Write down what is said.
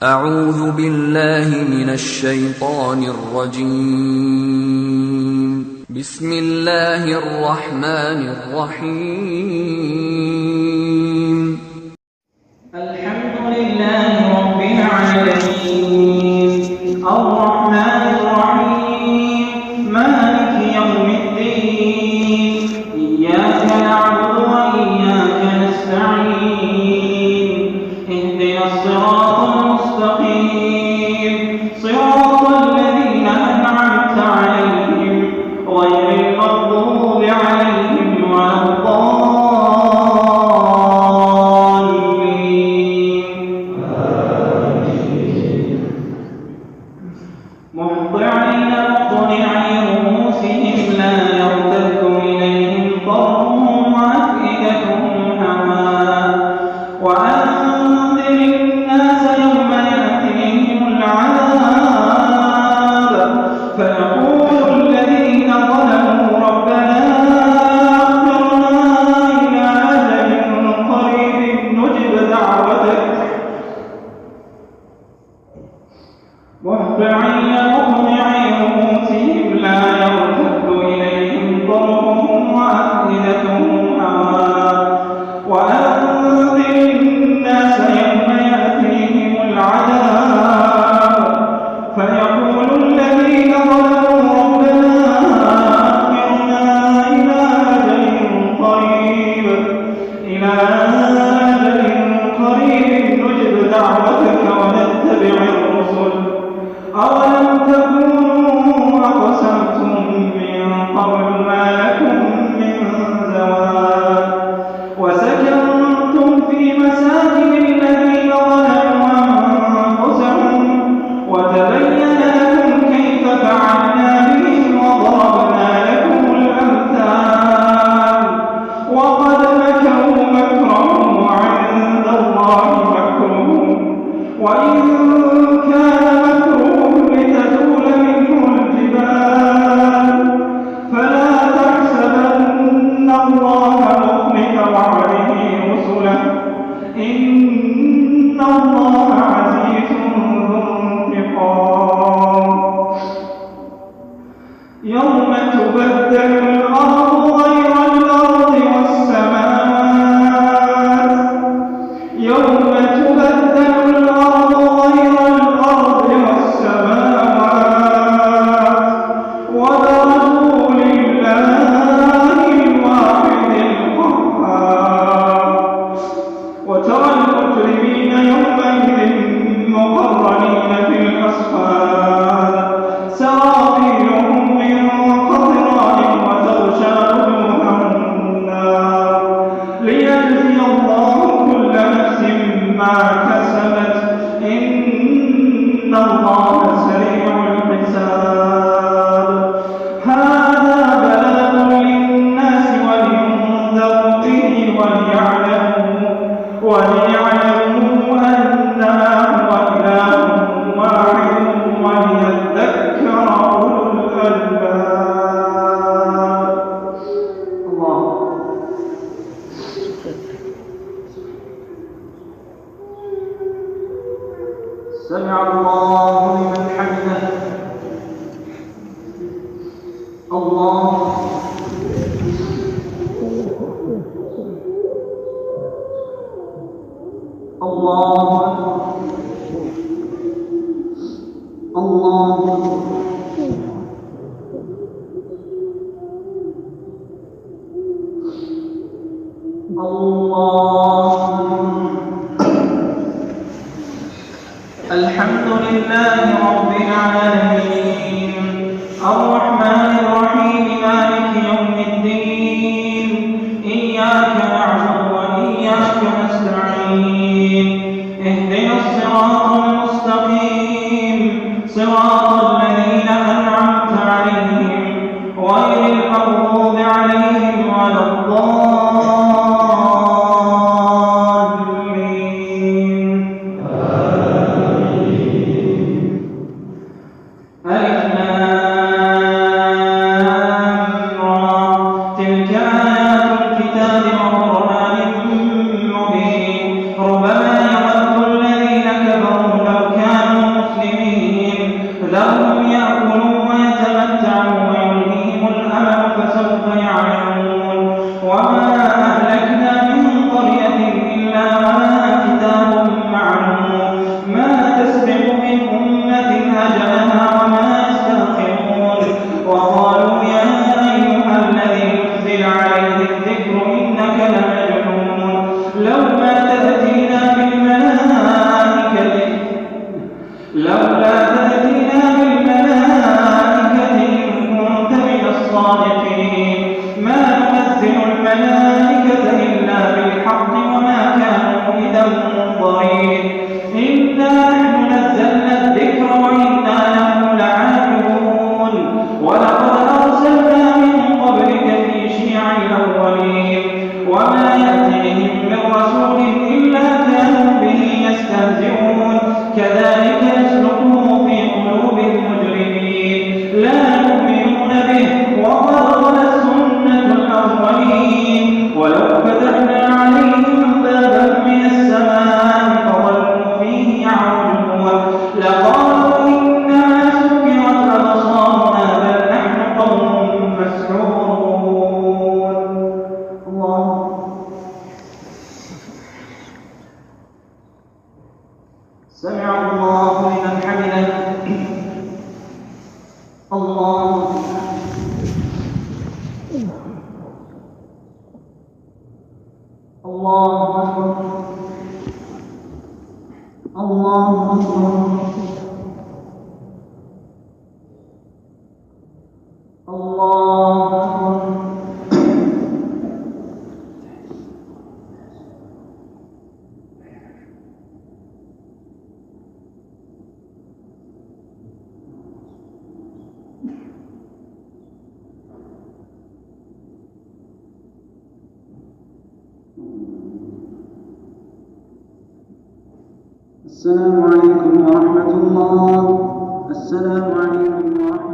أعوذ بالله من الشيطان الرجيم. بسم الله الرحمن الرحيم. الحمد لله رب العالمين الرحمن الرحيم مالك يوم الدين إياك نعبد وإياك نستعين اهدنا الصراط المستقيم صراط الذين أنعمت عليهم غير المغضوب عليهم ولا مهطعين مقنعي رؤوسهم لا يرتد إليهم طرفهم وأفئدتهم هواء وأنذر الناس يوم يأتيهم العذاب فيقول الذين ظلموا ربنا أخرنا إلى أجل قريب نجب دعوتك مهطعين مقنعي رؤوسهم لا يرتد إليهم طرفهم وأفئدتهم هواء وأنذر الناس يوم يأتيهم العذاب فيقول الذين ظلموا ربنا أخرنا إلى أجل قريب نجب دعوتك ونتبع الرسل أولم تكونوا أقسمتم من قبل ما لكم من زوال وسكنتم في مساكن الذين ظلموا أنفسهم وتبين لكم كيف فعلنا بهم وضربنا لكم الأمثال وقد مكروا مكرهم وعند الله مكرهم وإن كان لتزول منه الجبال فلا تحسبن الله مخلف وعده رسله إن الله عزيز ذو انتقام يوم تبدل الأرض غير الأرض والسماوات يوم تبدل الأرض غير الأرض والسماوات وبرزوا لله الواحد القهار وترى المجرمين يومئذ مقرنين في الأصفاد سرابيلهم من قطران وتغشى وجوههم النار ليجزي الله كل نفس ما كسبت إن الله سريع الحساب هذا بلاغ للناس ولينذروا به وليعلموا أنما هو إله واحد وليذكر أولو الألباب. الله سمع الله لمن حمده الله الله الله الله الحمد لله رب العالمين الرحمن الرحيم مالك يوم الدين إياك نعبد وإياك نستعين اهدنا الصراط المستقيم صراط الذين أنعمت عليهم غير المغضوب عليهم ولا الضالين ألف لام را تلك آيات الكتاب وقرآن مبين ربما يود الذين كفروا لو لولا تأتينا بالملائكة إن كنت من الصادقين ما ننزل الملائكة إلا بالحق وما كانوا إذا منظرين إنا نحن نزلنا الذكر وإنا له لعابدون ولقد أرسلنا من قبلك في شيع الأولين وما يأتيهم من رسول إلا كانوا به يستهزئون كذلك نسلكه في قلوب المجرمين لا يؤمنون به وقد خلت سنة الأولين ولو فتحنا عليهم بابا من السماء فظلوا فيه يعرجون لقالوا إنما سكرت أبصارنا بل نحن قوم مسحورون الله سمع الله لمن حمده الله الله أكبر الله أكبر الله أكبر السلام عليكم ورحمة الله. السلام عليكم ورحمة الله.